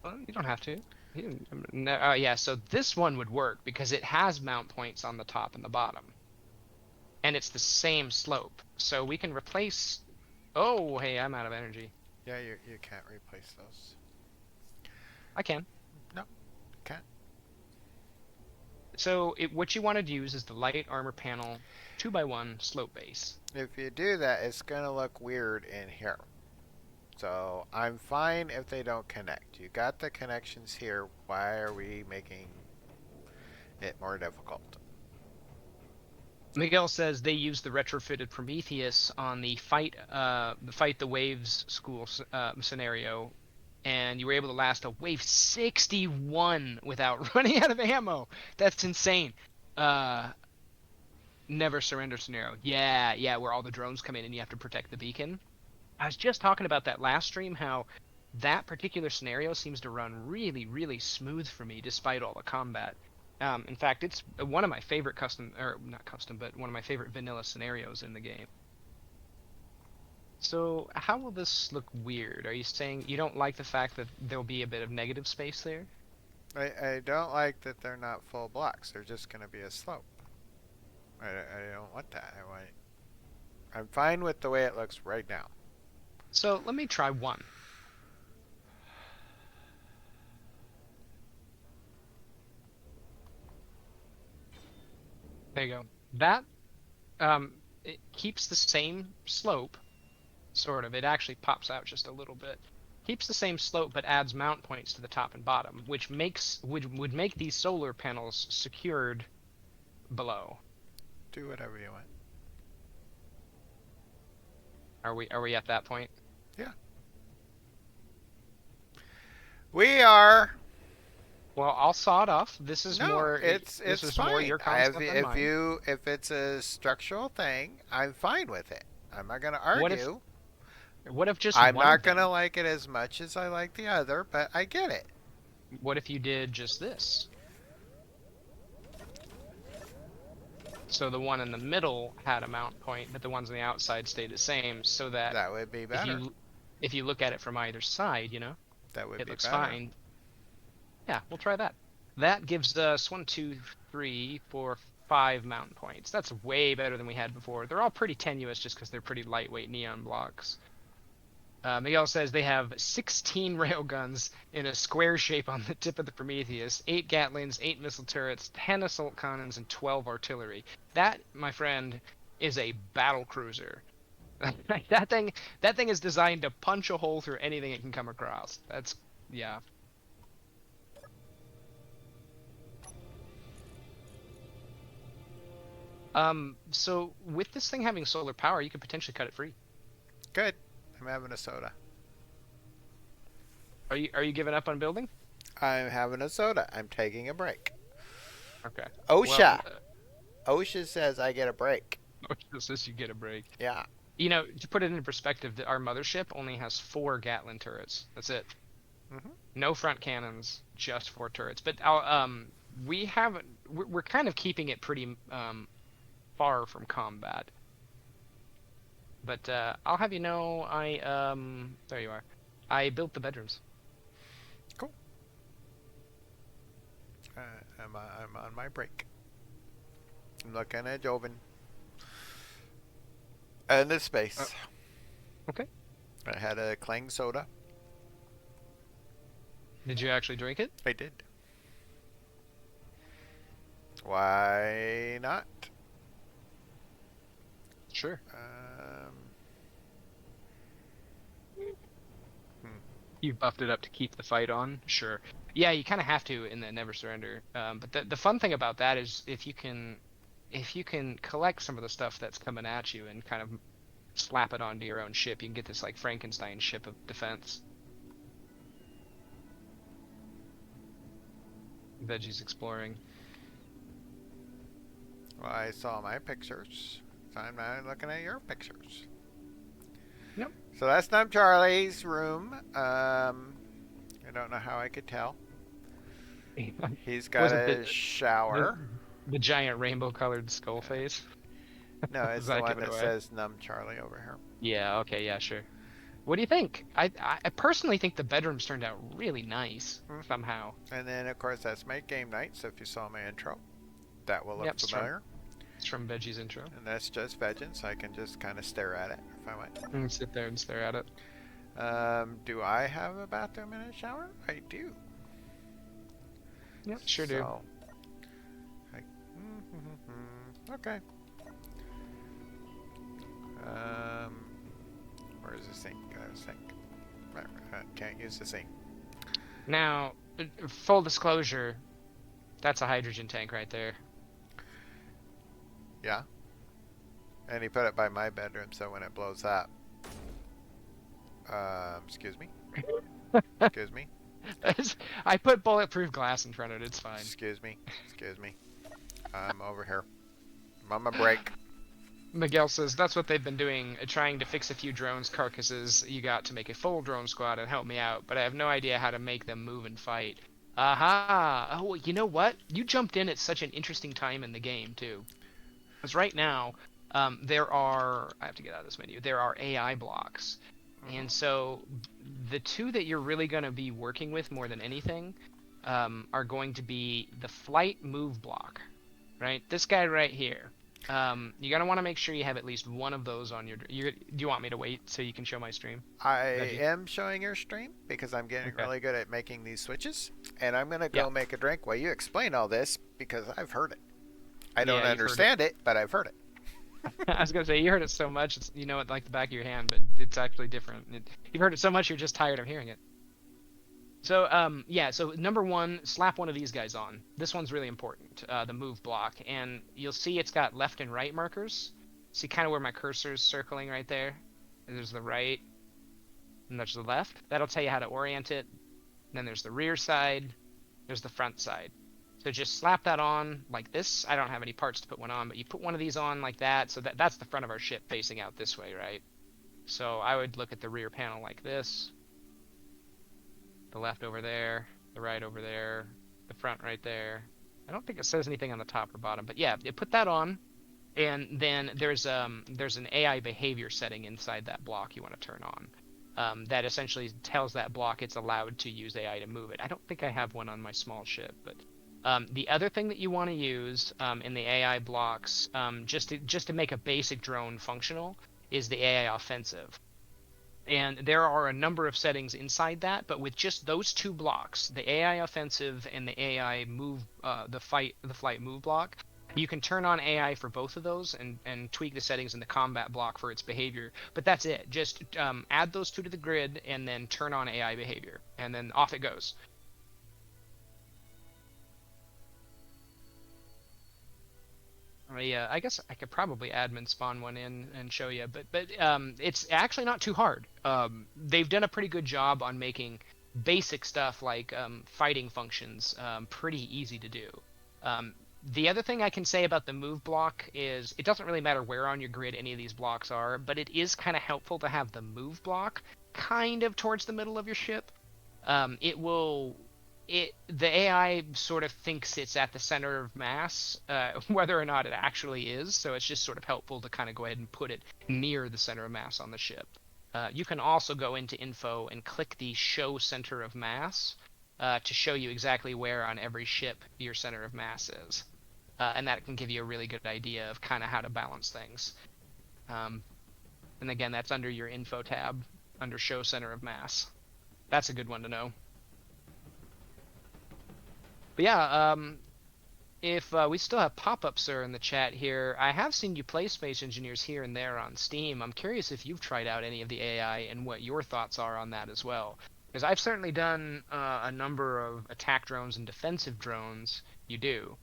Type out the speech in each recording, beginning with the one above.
Well, you don't have to. No, yeah, so this one would work because it has mount points on the top and the bottom, and it's the same slope. So we can replace. Oh, hey, I'm out of energy. Yeah, you can't replace those. I can. No, can't. So what you want to use is the light armor panel 2x1 slope base. If you do that, it's gonna look weird in here. So I'm fine if they don't connect. You got the connections here. Why are we making it more difficult? Miguel says they used the retrofitted Prometheus on the fight the waves school scenario, and you were able to last a wave 61 without running out of ammo. That's insane. Uh, Never surrender scenario. Yeah, yeah, where all the drones come in and you have to protect the beacon. I was just talking about that last stream, how that particular scenario seems to run really, really smooth for me despite all the combat. In fact, it's one of my favorite custom, or not custom, but one of my favorite vanilla scenarios in the game. So, how will this look weird? Are you saying you don't like the fact that there'll be a bit of negative space there? I don't like that they're not full blocks. They're just gonna be a slope. I don't want that. I'm fine with the way it looks right now. So, let me try one. There you go. That it keeps the same slope, sort of. It actually pops out just a little bit. Keeps the same slope, but adds mount points to the top and bottom, which would make these solar panels secured below. Do whatever you want. Are we at that point? Yeah. We are. Well, I'll saw it off. This is No, more this it's is more fine. your If concept than if mine. you if it's a structural thing, I'm fine with it. I'm not gonna What if argue. what if just I'm one not of gonna them? like it as much as I like the other, but I get it. What if you did just this? So the one in the middle had a mount point, but the ones on the outside stayed the same, so that That would be if better. you look at it from either side, That would it be looks better. fine. Yeah, we'll try that. That gives us one, two, three, four, five mount points. That's way better than we had before. They're all pretty tenuous just because they're pretty lightweight neon blocks. Miguel says they have 16 railguns in a square shape on the tip of the Prometheus, 8 Gatlings, 8 missile turrets, 10 assault cannons, and 12 artillery. That, my friend, is a battle cruiser. That thing is designed to punch a hole through anything it can come across. That's yeah. So with this thing having solar power, you could potentially cut it free. Good. I'm having a soda. Are you giving up on building? I'm having a soda. I'm taking a break. Okay. Well, OSHA. OSHA says I get a break. this is you get a break. Yeah. To put it into perspective, our mothership only has 4 Gatling turrets. That's it. hmm No front cannons, just 4 turrets. But we haven't. We're kind of keeping it pretty far from combat. But I'll have you know, there you are. I built the bedrooms. Cool. I'm on my break. I'm looking at Joven. And the Uh, space. okay. I had a Clang soda. Did you actually drink it? I did. Why not? Sure. Um, hmm. You buffed it up to keep the fight on. Sure. Yeah, you kind of have to in the Never Surrender. But the fun thing about that is if you can collect some of the stuff that's coming at you and kind of slap it onto your own ship, you can get this like Frankenstein ship of defense. Veggie's exploring. Well, I saw my pictures. So I'm not looking at your pictures. Nope. So that's not Charlie's room. I don't know how I could tell. He's got Was it a the shower. the giant rainbow colored skull Uh, face? no, Does it's the that one give it that away? says Num Charlie over here. Yeah, okay, yeah, sure. What do you think? I personally think the bedrooms turned out really nice Hmm. somehow. And then, of course, that's my game night. So if you saw my intro, that will look Yep, familiar. it's from Veggie's intro. And that's just vegging, so I can just kind of stare at it if I want. And sit there and stare at it. Do I have a bathroom and a shower? I do. Yep, sure do. So, I, okay. Um, where is the sink? Sink. Right, can't use the sink. Now, full disclosure, that's a hydrogen tank right there. Yeah. And he put it by my bedroom, so when it blows up, excuse me, excuse me, I put bulletproof glass in front of it. It's fine. excuse me, excuse me. I'm over here. I'm on my break. Miguel says that's what they've been doing, trying to fix a few drones carcasses you got to make a full drone squad and help me out, but I have no idea how to make them move and fight. Aha! Oh, you know what? You jumped in at such an interesting time in the game too. Because right now, there are I have to get out of this menu. There are AI blocks, Hmm. and so the two that you're really going to be working with more than anything are going to be the flight move block, right? This guy right here. You're gonna want to make sure you have at least one of those on your. Do you want me to wait so you can show my stream, I Veggie? am showing your stream because I'm getting Okay. really good at making these switches, and I'm gonna Yeah. go make a drink while you explain all this because I've heard it. I don't Yeah, you've heard it. understand it, but I've heard it. I was gonna say you heard it so much, you know it like the back of your hand, but it's actually different. You've heard it so much, you're just tired of hearing it. So, yeah. So number one, slap one of these guys on. This one's really important, the move block, and you'll see it's got left and right markers. See kind of where my cursor is circling right there. There's the right, and there's the left. That'll tell you how to orient it. And then there's the rear side. There's the front side. So just slap that on like this. I don't have any parts to put one on, but you put one of these on like that. So that's the front of our ship facing out this way, right? So I would look at the rear panel like this. The left over there, the right over there, the front right there. I don't think it says anything on the top or bottom, but yeah, you put that on, and then there's an AI behavior setting inside that block you want to turn on. That essentially tells that block it's allowed to use AI to move it. I don't think I have one on my small ship, but the other thing that you want to use in the AI blocks, just to make a basic drone functional, is the AI offensive. And there are a number of settings inside that, but with just those two blocks, the AI offensive and the AI move, the flight move block, you can turn on AI for both of those and tweak the settings in the combat block for its behavior. But that's it. Just add those two to the grid and then turn on AI behavior, and then off it goes. I guess I could probably admin spawn one in and show you, but it's actually not too hard. They've done a pretty good job on making basic stuff like fighting functions pretty easy to do. Um, the other thing I can say about the move block is it doesn't really matter where on your grid any of these blocks are, but it is kind of helpful to have the move block kind of towards the middle of your ship. It will the AI sort of thinks it's at the center of mass, whether or not it actually is. So it's just sort of helpful to kind of go ahead and put it near the center of mass on the ship. You can also go into info and click the show center of mass to show you exactly where on every ship your center of mass is. And that can give you a really good idea of kind of how to balance things. Um, and again, that's under your info tab under show center of mass. That's a good one to know. But yeah, if we still have pop-up sir in the chat here, I have seen you play Space Engineers here and there on Steam. I'm curious if you've tried out any of the AI and what your thoughts are on that as well. Because I've certainly done a number of attack drones and defensive drones. You do.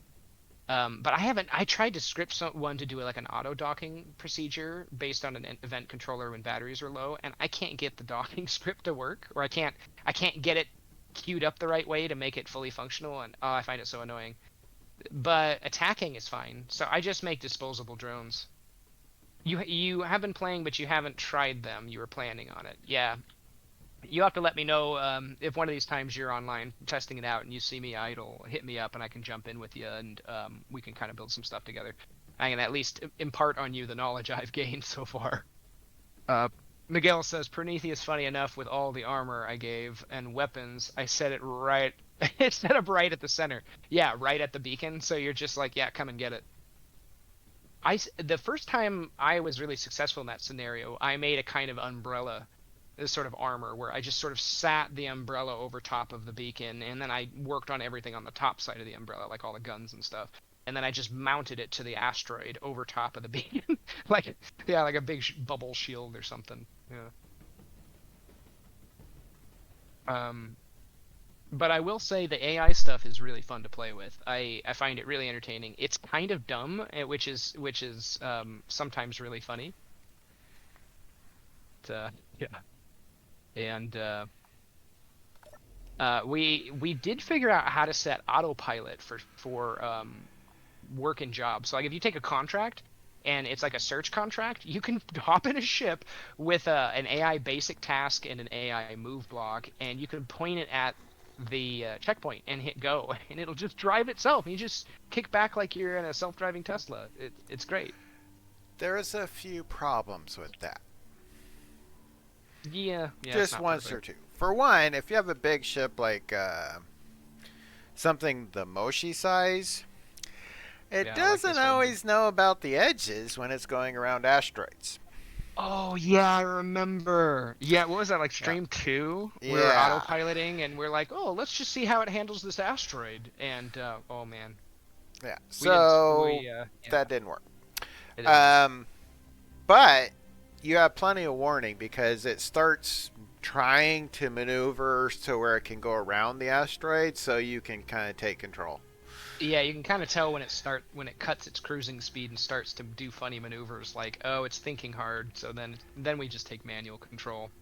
But I haven't. I tried to script one to do like an auto docking procedure based on an event controller when batteries are low, and I can't get the docking script to work, or I can't get it queued up the right way to make it fully functional, and oh, I find it so annoying. But attacking is fine, so I just make disposable drones. You have been playing, but you haven't tried them. You were planning on it. Yeah, you have to let me know if one of these times you're online testing it out and you see me idle, hit me up and I can jump in with you and we can kind of build some stuff together. I can at least impart on you the knowledge I've gained so far. Miguel says Prometheus funny enough with all the armor I gave and weapons. I set it right. It set up right at the center. Yeah, right at the beacon. So you're just like, yeah, come and get it. The first time I was really successful in that scenario, I made a kind of umbrella, this sort of armor where I just sort of sat the umbrella over top of the beacon, and then I worked on everything on the top side of the umbrella, like all the guns and stuff. And then I just mounted it to the asteroid over top of the beacon, like yeah, like a big bubble shield or something. Yeah. Um, but I will say the AI stuff is really fun to play with. I find it really entertaining. It's kind of dumb, which is sometimes really funny. Yeah. And we did figure out how to set autopilot for work and jobs. So like if you take a contract and it's like a search contract, you can hop in a ship with an AI basic task and an AI move block, and you can point it at the checkpoint and hit go, and it'll just drive itself. You just kick back like you're in a self-driving Tesla. It's great. There is a few problems with that. Yeah, yeah, it's Just not once or perfect. two. For one, if you have a big ship like something the Moshi size, it Yeah, like doesn't this one. always know about the edges when it's going around asteroids. Oh yeah, I remember. Yeah, what was that like Yeah. stream 2? We were Yeah. autopiloting and we're like, "Oh, let's just see how it handles this asteroid." And oh man, Yeah. we didn't So we that yeah, didn't work. it didn't work. Um, but you have plenty of warning because it starts trying to maneuver to where it can go around the asteroid so you can kind of take control. Yeah, you can kind of tell when it cuts its cruising speed and starts to do funny maneuvers like, "Oh, it's thinking hard." So then we just take manual control.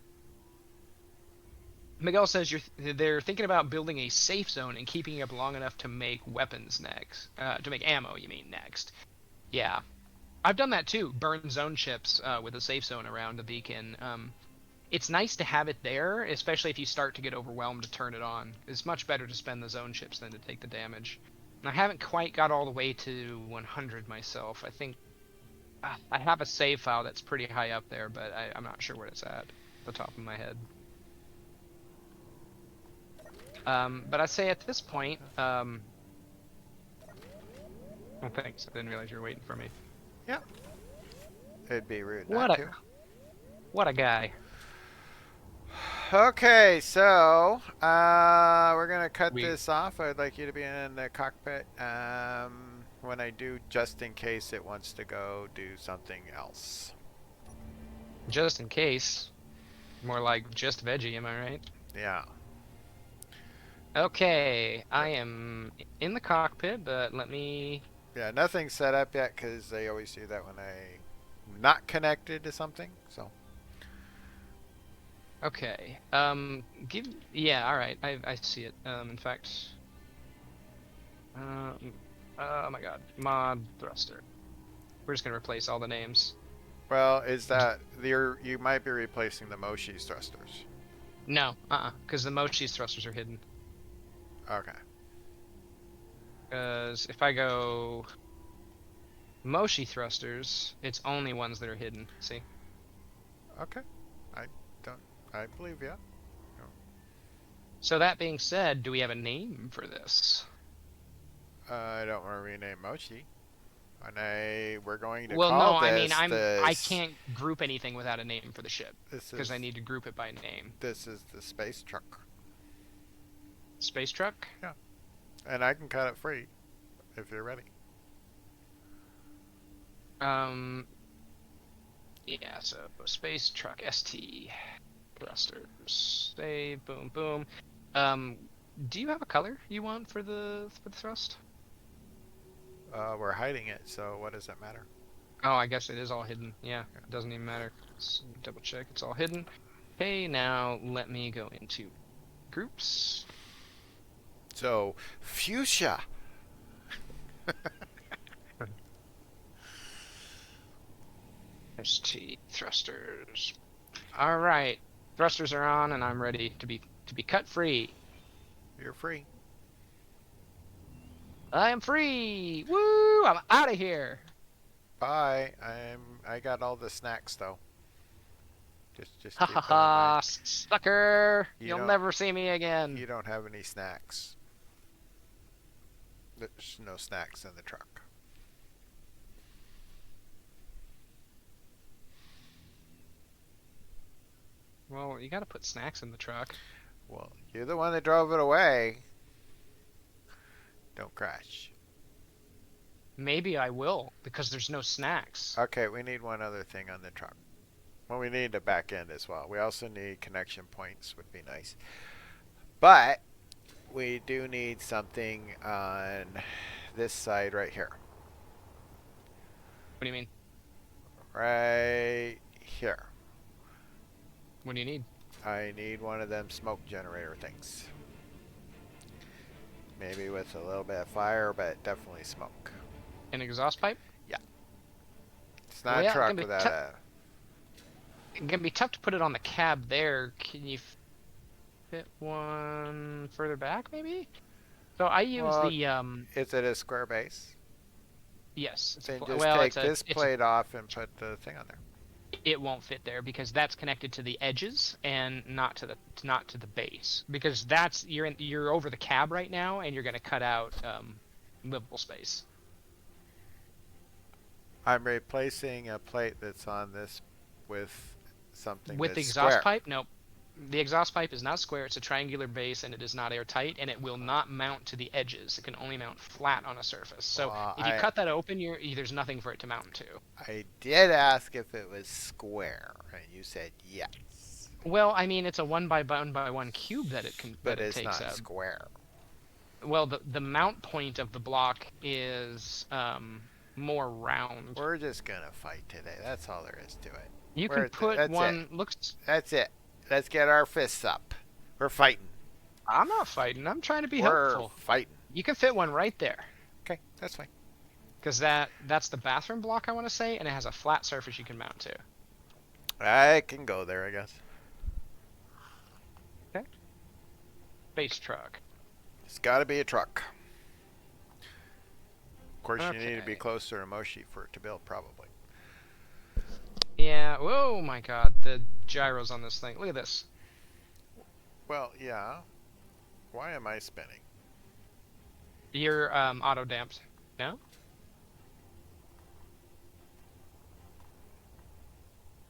Miguel says they're thinking about building a safe zone and keeping it up long enough to make weapons next. To make ammo, you mean next. Yeah, I've done that too. Burn zone chips with a safe zone around a beacon. It's nice to have it there, especially if you start to get overwhelmed to turn it on. It's much better to spend the zone chips than to take the damage. And I haven't quite got all the way to 100 myself. I think I have a save file that's pretty high up there, but I'm not sure where it's at the top of my head. But I'd say at this point, oh, thanks. I didn't realize you were waiting for me. Yeah. It'd be rude What not a to. what a guy. Okay, so we're gonna cut We this off. I'd like you to be in the cockpit when I do, just in case it wants to go do something else. just in case, more like just veggie, am I right? Yeah. Okay, I am in the cockpit, but let me. Yeah, nothing's set up yet because they always do that when I'm not connected to something. So, Okay. Give. Yeah. All right. I see it. In fact. Um. Oh my God. Mod thruster. We're just gonna replace all the names. well, is that you might be replacing the Moshi's thrusters. No. Because the Mochi's thrusters are hidden. Okay. Because if I go Moshi thrusters, it's only ones that are hidden. See. Okay. I don't. I believe you. So that being said, do we have a name for this? I don't want to rename Mochi. And we're going to Well, call no, I mean this I this can't group anything without a name for the ship this because I is need to group it by name. this is the space truck. Space truck? Yeah. And I can cut it free if you're ready. Um, yeah, so space truck ST thrusters. Save, boom, boom. Um, do you have a color you want for the thrust? We're hiding it, so what does it matter? Oh, I guess it is all hidden. Yeah, it doesn't even matter. Let's double check. It's all hidden. Okay, now let me go into groups. So fuchsia. ST thrusters. All right, thrusters are on, and I'm ready to be cut free. You're free. I am free. Woo! I'm out of here. Bye. I got all the snacks though. Just Ha ha keep that in mind. ha, sucker! You You'll don't never see me again. you don't have any snacks. There's no snacks in the truck. Well, you gotta put snacks in the truck. Well, you're the one that drove it away. Don't crash. Maybe I will, because there's no snacks. Okay, we need one other thing on the truck. Well, we need a back end as well. We also need connection points, would be nice. But we do need something on this side right here. What do you mean? Right here. What do you need? I need one of them smoke generator things. Maybe with a little bit of fire, but definitely smoke. An exhaust pipe? Yeah. It's not a Well, truck without a... it's gonna be tough to put it on the cab there. Can you fit one further back, maybe? So I use Well, the is it a square base? yes, it's a Then just well, take this it's a plate off and put the thing on there. it won't fit there because that's connected to the edges and not to the base because that's you're over the cab right now and you're gonna cut out livable space. I'm replacing a plate that's on this with something With the that's exhaust square. pipe, nope. The exhaust pipe is not square, it's a triangular base and it is not airtight and it will not mount to the edges. It can only mount flat on a surface. So Well, if you cut that open, there's nothing for it to mount to. I did ask if it was square, and you said yes. Well, I mean, it's a one by one cube But that it it's takes not up. square. Well, the mount point of the block is more round. We're just gonna fight today. That's all there is to it. You can put That's it. one. Looks. That's it. Let's get our fists up. We're fighting. I'm not fighting. I'm trying to be We're helpful. fighting. You can fit one right there, Okay, that's fine. because that's the bathroom block I want to say, and it has a flat surface you can mount to. I can go there, I guess. Okay. Base truck. It's got to be a truck. Of course, you need to be Okay. closer to Moshi for it to build, probably. Yeah. Whoa, my God. The gyros on this thing. Look at this. Well, yeah. Why am I spinning? You're auto damped. No.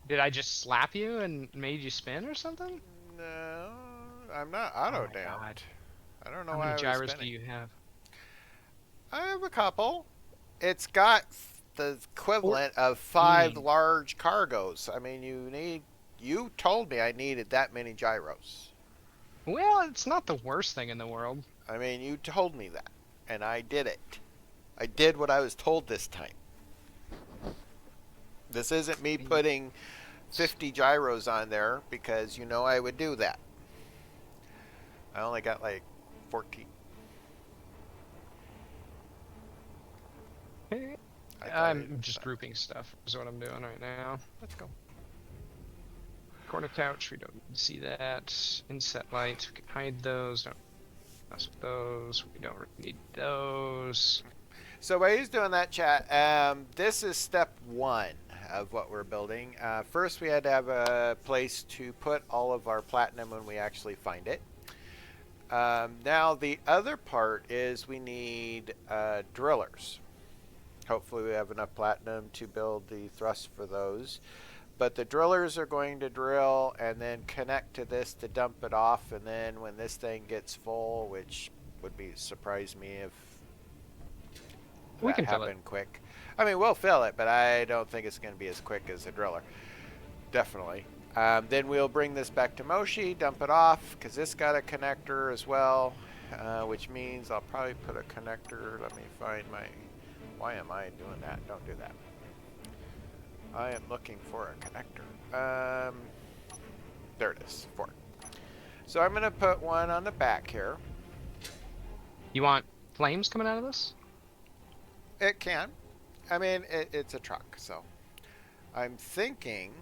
Did I just slap you and made you spin or something? No, I'm not Oh auto my God. damped. I don't know How why many I was gyros do spinning. you have? I have a couple. It's got the equivalent of 5 14. large cargos. I mean, you told me I needed that many gyros. Well, it's not the worst thing in the world. I mean, you told me that, and I did it. I did what I was told this time. This isn't me putting 50 gyros on there because you know I would do that. I only got like 14. I thought I'm I'd- just grouping stuff is what I'm doing right now. Let's go. Corner couch, we don't need to see that. Inset lights, we can hide those. Don't mess with those. We don't really need those. So while he's doing that, chat, this is step 1 of what we're building. First, we had to have a place to put all of our platinum when we actually find it. Now, the other part is we need drillers. Hopefully, we have enough platinum to build the thrust for those. But the drillers are going to drill and then connect to this to dump it off. And then when this thing gets full, which would surprise me if We that can fill it. happened quick. I mean, we'll fill it, but I don't think it's going to be as quick as the driller. Definitely. Then we'll bring this back to Moshi, dump it off, because this got a connector as well, which means I'll probably put a connector. Let me find my... Why am I doing that? Don't do that. I am looking for a connector. There it is. 4. So I'm going to put one on the back here. You want flames coming out of this? It can. I mean, it's a truck, so I'm thinking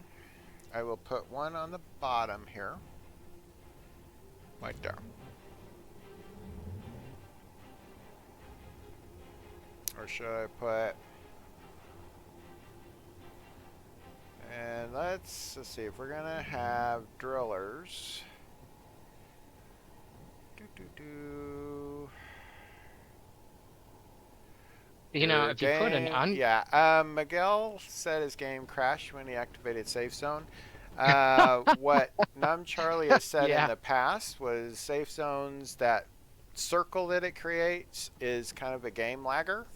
I will put one on the bottom here, right there. Or should I put... And And let's see if we're gonna have drillers. Do do do. You know, Your if you put an game, un yeah. Miguel said his game crashed when he activated safe zone. What Num Charlie has said in yeah, the past was safe zones, that circle that it creates is kind of a game lagger.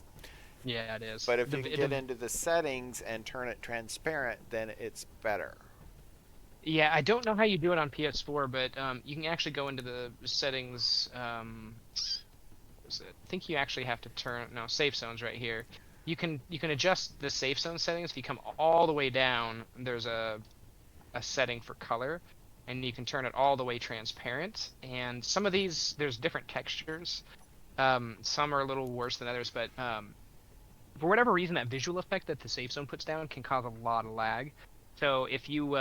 yeah, it is. But if you can get into the settings and turn it transparent, then it's better. Yeah, I don't know how you do it on PS4, but you can actually go into the settings. I think you actually have to turn no safe zones right here. You can adjust the safe zone settings. If you come all the way down, there's a setting for color, and you can turn it all the way transparent. And some of these, there's different textures. Some are a little worse than others, but for whatever reason, that visual effect that the safe zone puts down can cause a lot of lag. So if you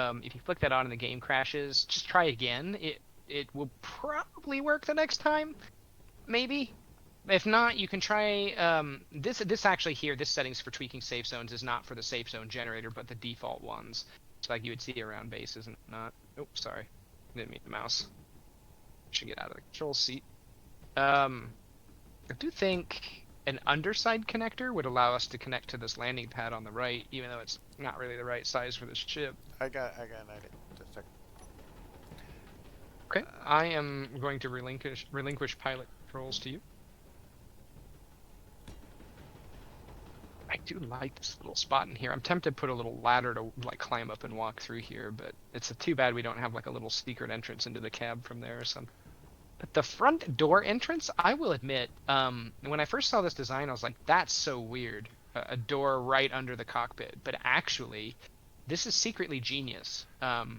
flick that on and the game crashes, just try again. It will probably work the next time, maybe. If not, you can try this actually here. This settings for tweaking safe zones is not for the safe zone generator, but the default ones. It's like you would see around bases and not. Oh, sorry, didn't mean the mouse. Should get out of the control seat. Um, I do think an underside connector would allow us to connect to this landing pad on the right, even though it's not really the right size for this ship. I got an idea. Just a second. Okay, I am going to relinquish pilot controls to you. I do like this little spot in here. I'm tempted to put a little ladder to like climb up and walk through here, but it's too bad we don't have like a little secret entrance into the cab from there or something. But the front door entrance, I will admit, when I first saw this design, I was like, that's so weird. A door right under the cockpit. But actually, this is secretly genius. Mm-hmm.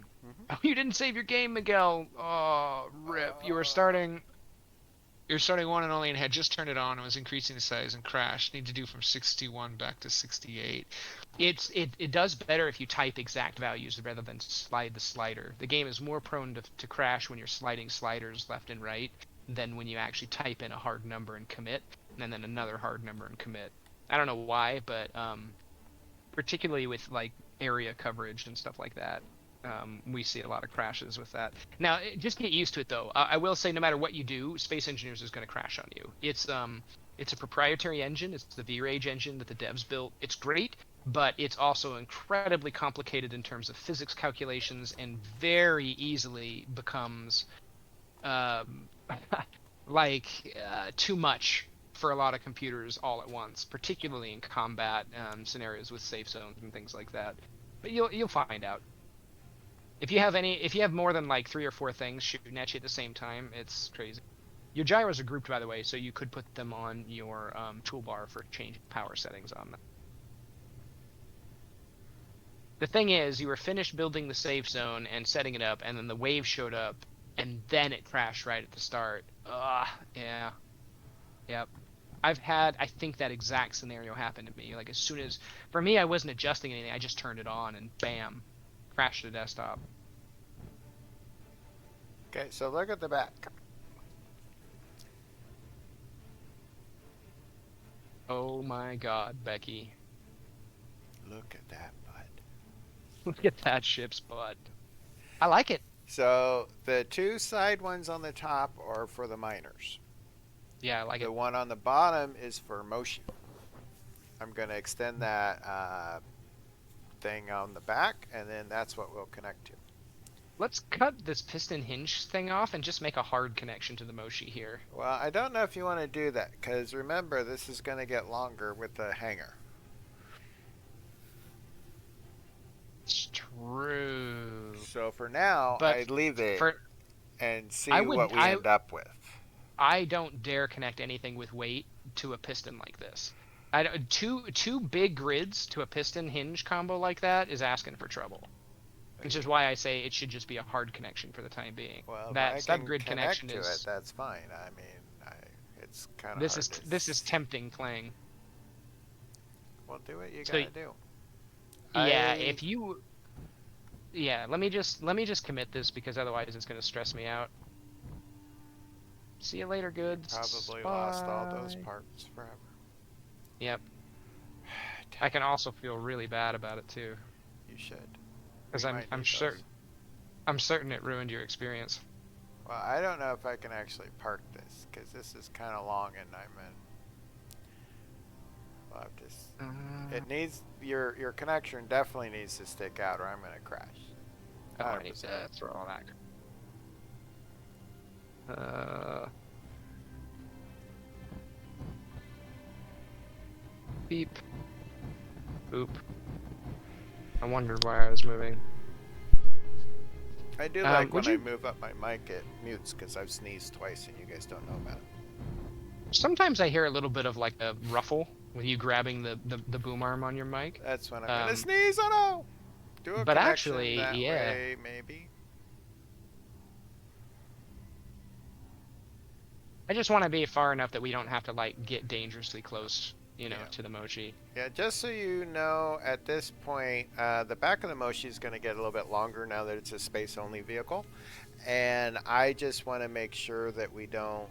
Oh, you didn't save your game, Miguel. Oh, rip. You're starting one and only and had just turned it on and was increasing the size and crashed. Need to do from 61 back to 68. It does better if you type exact values rather than slide the slider. The game is more prone to crash when you're sliding sliders left and right than when you actually type in a hard number and commit, and then another hard number and commit. I don't know why, but particularly with like area coverage and stuff like that. We see a lot of crashes with that. Now, just get used to it though. I will say, no matter what you do, Space Engineers is going to crash on you. It's a proprietary engine. It's the V-Rage engine that the devs built. It's great, but it's also incredibly complicated in terms of physics calculations and very easily becomes um, too much for a lot of computers all at once, particularly in combat scenarios with safe zones and things like that. But you'll find out. If you have more than like three or four things shooting at you at the same time, it's crazy. Your gyros are grouped, by the way, so you could put them on your toolbar for changing power settings on them. The thing is, you were finished building the safe zone and setting it up, and then the wave showed up, and then it crashed right at the start. Ugh, yeah, yep. I think that exact scenario happened to me. Like as soon as, for me, I wasn't adjusting anything. I just turned it on, and bam, crashed the desktop. Okay, so look at the back. Oh my God, Becky. Look at that butt. Look at that ship's butt. I like it. So the two side ones on the top are for the miners. Yeah, I like The it. one on the bottom is for motion. I'm going to extend that thing on the back, and then that's what we'll connect to. Let's cut this piston hinge thing off and just make a hard connection to the Moshi here. Well, I don't know if you want to do that, because remember, this is going to get longer with the hanger. It's true. So for now, But I'd leave it for and I see would what we end up with. I don't dare connect anything with weight to a piston like this. Two big grids to a piston hinge combo like that is asking for trouble. Which is why I say it should just be a hard connection for the time being. Well, if That I sub can grid connect connection to it, is that's fine. I mean, it's kind of this hard is to. this is tempting playing. Well, do what you So gotta do. yeah, I let me just commit this because otherwise it's gonna stress me out. See you later, goods. probably lost all those Bye. parts forever. Yep. Dang I can also feel really bad about it too. it, you should. Because We I'm might I'm need those. certain I'm certain it ruined your experience. Well, I don't know if I can actually park this because this is kind of long and I'm in. We'll have to. Uh, It needs your connection definitely needs to stick out or I'm gonna crash. oh, I need 100%. to throw all that. Uh, beep, boop. I wondered why I was moving. I do like Would when I you? move up my mic, it mutes because I've sneezed twice and you guys don't know about it. Sometimes I hear a little bit of like a ruffle with you grabbing the boom arm on your mic. That's when I'm gonna Um, sneeze. Oh no! Do a but connection actually, that yeah, way, maybe. I just want to be far enough that we don't have to like get dangerously close, Yeah. to the mochi. Yeah, just so you know, at this point, the back of the Moshi is going to get a little bit longer now that it's a space-only vehicle. And I just want to make sure that we don't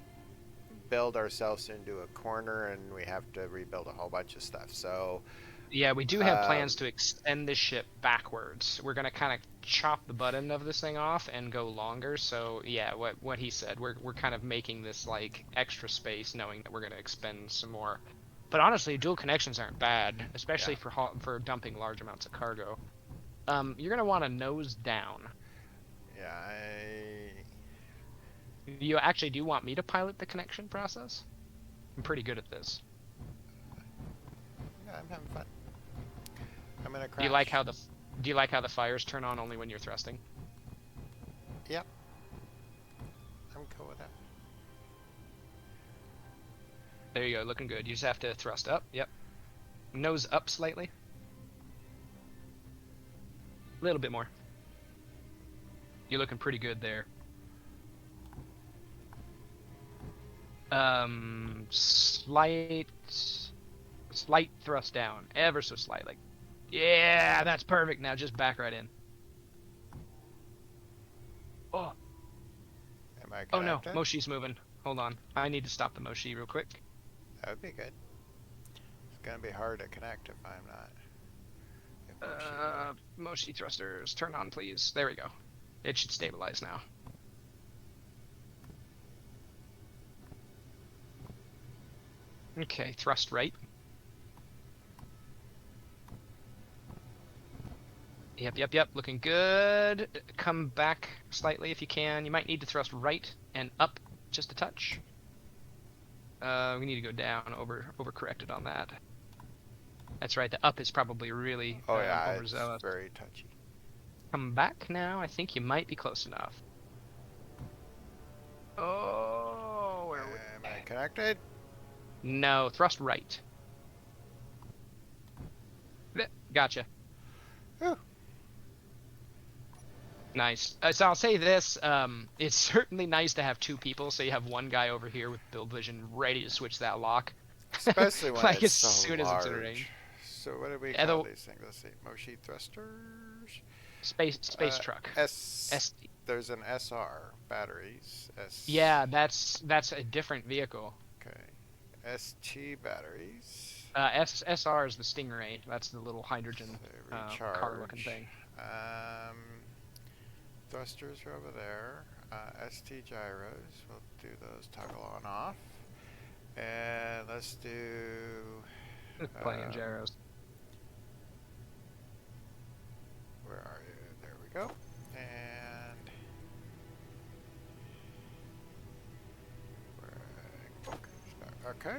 build ourselves into a corner and we have to rebuild a whole bunch of stuff. So, Yeah, we do have plans um, to extend the ship backwards. We're gonna kind of chop the butt end of this thing off and go longer. So yeah, what he said, we're kind of making this like extra space, knowing that we're gonna expend some more. But honestly, dual connections aren't bad, yeah, especially for dumping large amounts of cargo. You're gonna want to nose down. yeah, You actually do want me to pilot the connection process? I'm pretty good at this. yeah, I'm having fun. I'm going to Do you like crash. how the do you like how the fires turn on only when you're thrusting? Yep, I'm cool with that. There you go, looking good. You just have to thrust up. Yep. Nose up slightly. A little bit more. You're looking pretty good there. Slight thrust down, ever so slight. Like, yeah, that's perfect. Now just back right in. Oh, Am I oh no, connected? Moshi's moving. Hold on, I need to stop the Moshi real quick. That would be good. It's going to be hard to connect if I'm not. If Moshi's moving. Moshi thrusters, turn on, please. There we go. It should stabilize now. Okay, thrust right. Yep. Looking good. Come back slightly if you can. You might need to thrust right and up just a touch. We need to go down. Overcorrected on that. That's right. The up is probably really Oh yeah, it's overzealous. very touchy. Come back now. I think you might be close enough. Oh, where are we? Am I connected? No, thrust right. Gotcha. Whew. Nice. So I'll say this: it's certainly nice to have two people. So you have one guy over here with build vision ready to switch that lock, Especially when like it's as so soon as it's in large. range. So what do we Yeah, call the these things? Let's see. Moshi thrusters. space truck. S. S. There's an SR batteries. S. Yeah, that's a different vehicle. Okay. ST batteries. SR is the Stingray. That's the little hydrogen So car-looking recharge. thing. Um, thrusters are over there. ST gyros. We'll do those toggle on off. And let's do. There's plenty of Um, gyros. where are you? There we go. And okay.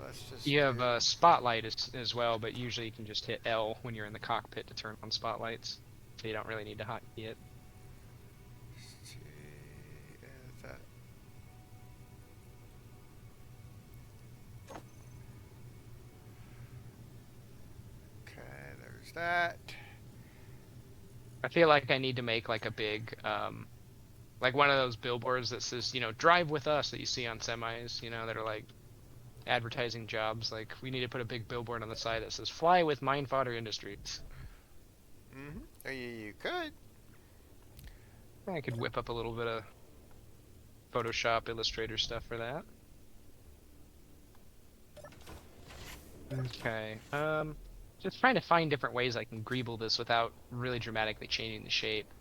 Let's just You have do a spotlight as well, but usually you can just hit L when you're in the cockpit to turn on spotlights, so you don't really need to hotkey it. is that okay? There's that. I feel like I need to make like a big, like one of those billboards that says, drive with us that you see on semis, that are like advertising jobs. Like we need to put a big billboard on the side that says "Fly with Mine Fodder Industries." You could. I could whip up a little bit of Photoshop, Illustrator stuff for that. Okay. Just trying to find different ways I can greeble this without really dramatically changing the shape.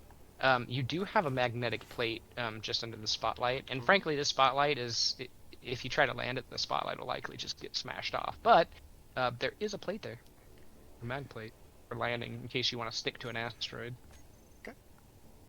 You do have a magnetic plate just under the spotlight, and Hmm. frankly, this spotlight is if you try to land it, the spotlight will likely just get smashed off. But there is a plate there, a mag plate for landing in case you want to stick to an asteroid.